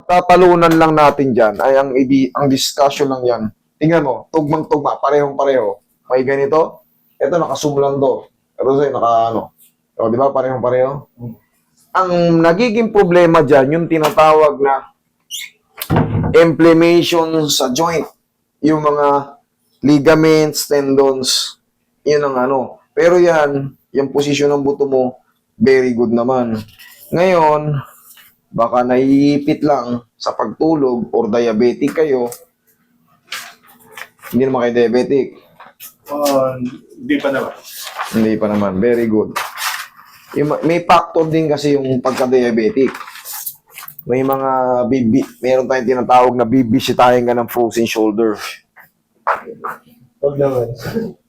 tatalunan lang natin dyan ay ang discussion lang yan. Tingnan mo, tugmang-tugma, parehong-pareho. May ganito, ito naka-zoom lang to. Ito sa'yo, naka-ano. O, di ba, parehong-pareho? Ang nagiging problema dyan, yung tinatawag na inflammation sa joint. Yung mga ligaments, tendons, yun ang ano. Pero yan, yung posisyon ng buto mo, very good naman. Ngayon, baka naiipit lang sa pagtulog or diabetic kayo. Hindi naman kayo diabetic. Hindi pa naman. Hindi pa naman. Very good. May factor din kasi yung pagka-diabetic. May mga meron tayong tinatawag na bibisitahin ka ng frozen shoulder. Huwag naman.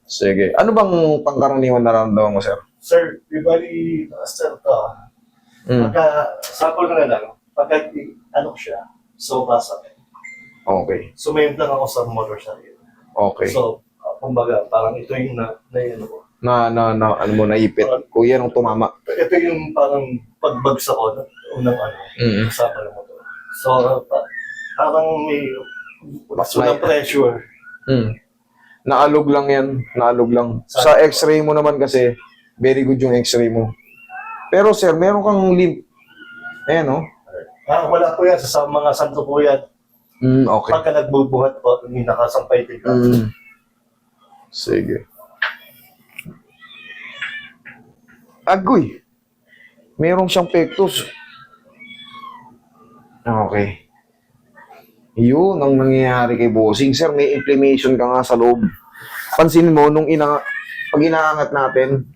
Sige. Ano bang pangkaraniwan nararamdaman mo, sir? Sir, di ba sir to? Pagka, sample na lang, pagka ano siya, so masakit. Okay. Sumayod lang ako sa motor sarili. Okay. So, kumbaga, parang ito yung ano ko. Ano mo, naipit. Kuya, nung tumama. Ito yung parang pagbagsak ko ng unang ano, sa motor. So, parang may unang pressure. Naalog lang yan. Naalog lang. Sa x-ray mo naman kasi, very good yung x-ray mo. Pero sir, meron kang limp. Ayan, no? Wala po yan. Sa mga santo po yan. Okay. Pagka nagbubuhat po, may nakasampay din. Sige. Agoy. Meron siyang pectus. Okay. Yun ang nangyayari kay bossing. Sir, may inflammation ka nga sa loob. Pansinin mo, pag inaangat natin,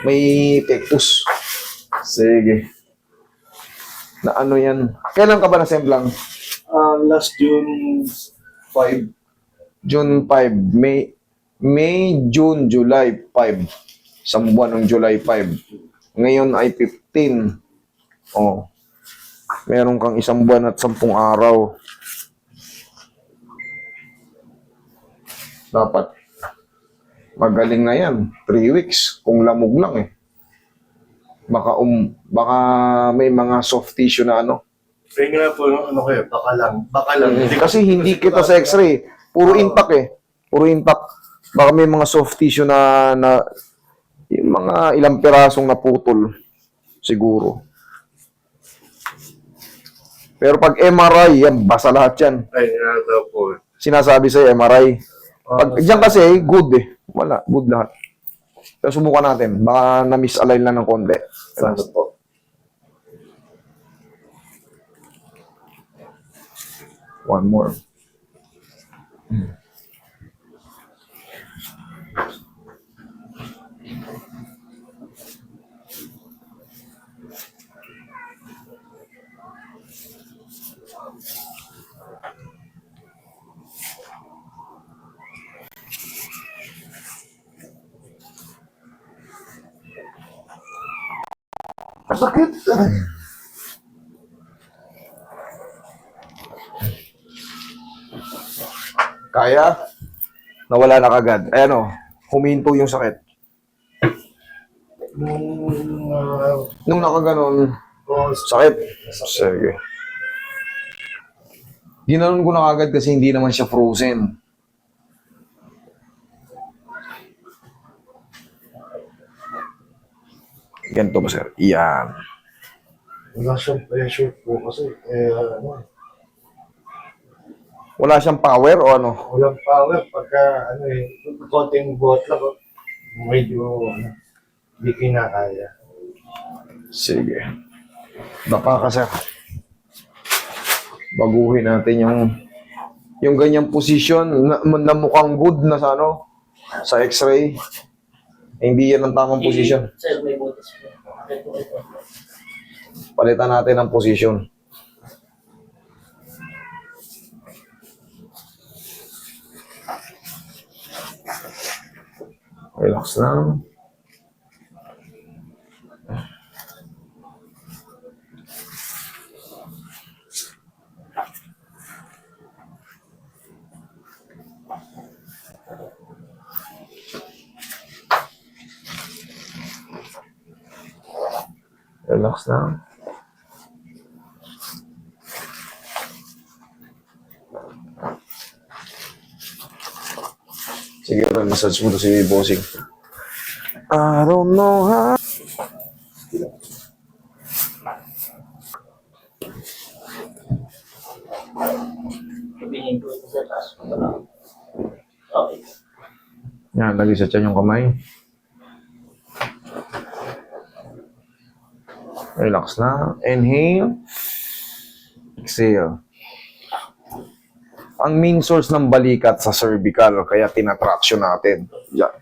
may pectus. Sige. Na ano yan? Kailan ka ba nasemblang? Last June 5. June 5. May, June, July 5. Isang buwan ng July 5. Ngayon ay 15. Oh. Meron kang isang buwan at 10 araw. Dapat magaling na yan. 3 weeks. Kung lamog lang eh. Baka may mga soft tissue na ano. Kaya nga po, ano kayo, baka lang. Kasi hindi kita sa x-ray. Puro intact eh. Puro intact. Baka may mga soft tissue na yung mga ilang pirasong naputol. Siguro. Pero pag MRI, yan, basa lahat yan. Ay, nga po. Sinasabi sa'yo, MRI. Pag diyan kasi, good eh. Wala, good lahat. Pero subukan natin. Baka na-misalign lang ng konti. Sana po. One more. Sakit. Kaya? Nawala na kagad. Ayan o, huminto yung sakit. Nung nakaganon, sakit. Sige. Ginanon ko na kagad kasi hindi naman siya frozen. Ganito ba, sir? Iyan. Wala siyang pressure po kasi, Wala siyang power o ano? walang power pagka, konting buhat lang, medyo, hindi kinakaya. Sige. Baka ka, sir. Baguhin natin yung ganyang posisyon na mukhang good na sa ano, sa x-ray. Hindi yan ang tamang posisyon. Sir, may butas po. Ito. Palitan natin ang posisyon. Relax lang. Relax lang. Sige, massage mo to si Bossing. I don't know how. Ibigin ko ito sa taas. Okay. Yan, lagi sa tiyan yung kamay. Relax na. Inhale. Exhale. Ang main source ng balikat sa cervical, kaya tinatraction natin. Yan.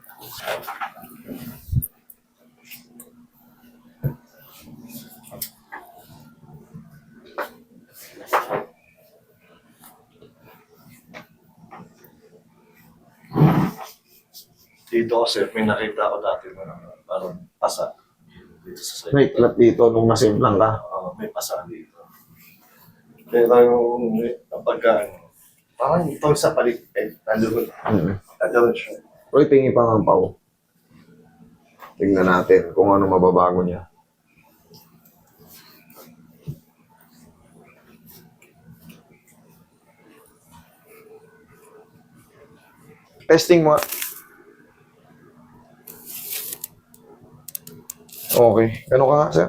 Dito kasi may nakita ko dati na parang pasa. Dito sa side. May clot dito nung nasimplang ka. May pasa dito. Pero yung kapag parang ito sa paligid, nandun. Nandun siya. Uy, tingi pa ng pao. Tingnan natin kung ano mababago niya. Testing mo. Okay. Ganun ka nga, sir?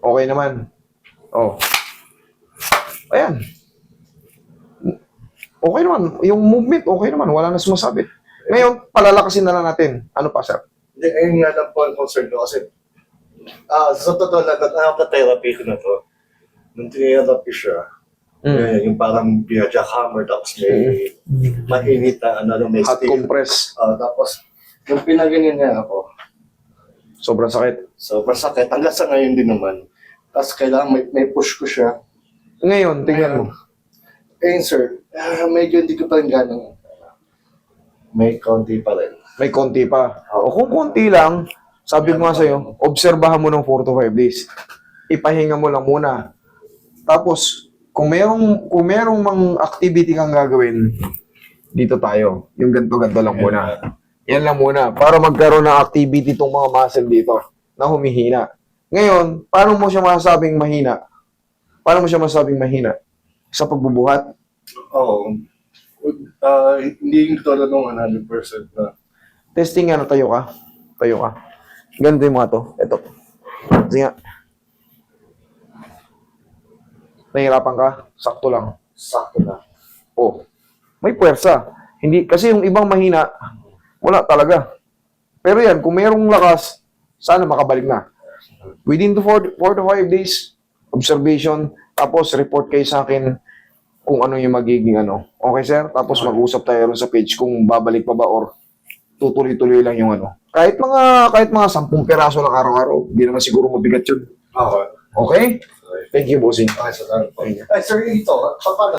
Okay naman. Oh. Ayan. Okay naman. Yung movement, okay naman. Wala na sumasabit. Ngayon, palalakasin na lang natin. Ano pa, sir? Hindi, ayun nga lang po ang concern ko kasi sa totoo lang, therapy ko na to. Nung tinirapy siya, yung parang jackhammer, tapos may mainit na may Hot steel. compress. Tapos, yung pinaganyan niya ako, Sobrang sakit. sobrang sakit. Hanggang sa ngayon din naman. Tapos kailangan may push ko siya. Ngayon, tingnan mo. Ayun sir, medyo hindi ko pa rin ganang may konti pa rin. May konti pa. O kung konti lang, sabi ko nga sa'yo, obserbahan mo ng 4 to 5 days. Ipahinga mo lang muna. Tapos, kung merong mang activity kang gagawin, dito tayo. Yung ganto-ganto lang muna. Yan lang muna. Para magkaroon ng activity itong mga muscle dito na humihina. Ngayon, paano mo siya masasabing mahina? Paano mo siya masasabing mahina? Sa pagbubuhat? Oo. Hindi yung tulad ng 100% na. Testing nga na tayo ka. Tayo ka. Ganito yung mga to. Ito. Sige nga. Nahihirapan ka? Sakto lang. Sakto na. Oh. May puwersa. Hindi, kasi yung ibang mahina, wala talaga. Pero yan, kung mayroong lakas, sana makabalik na. Within the 4 to 5 days, observation, tapos report kayo sa akin kung ano yung magiging ano. Okay, sir? Tapos mag-usap tayo rin sa page kung babalik pa ba or tutuloy-tuloy lang yung ano. Kahit mga 10 peraso lang araw-araw, hindi naman siguro mabigat yun. Okay. Okay? Thank you, bossing. Okay, so, ay, sir, ito, paano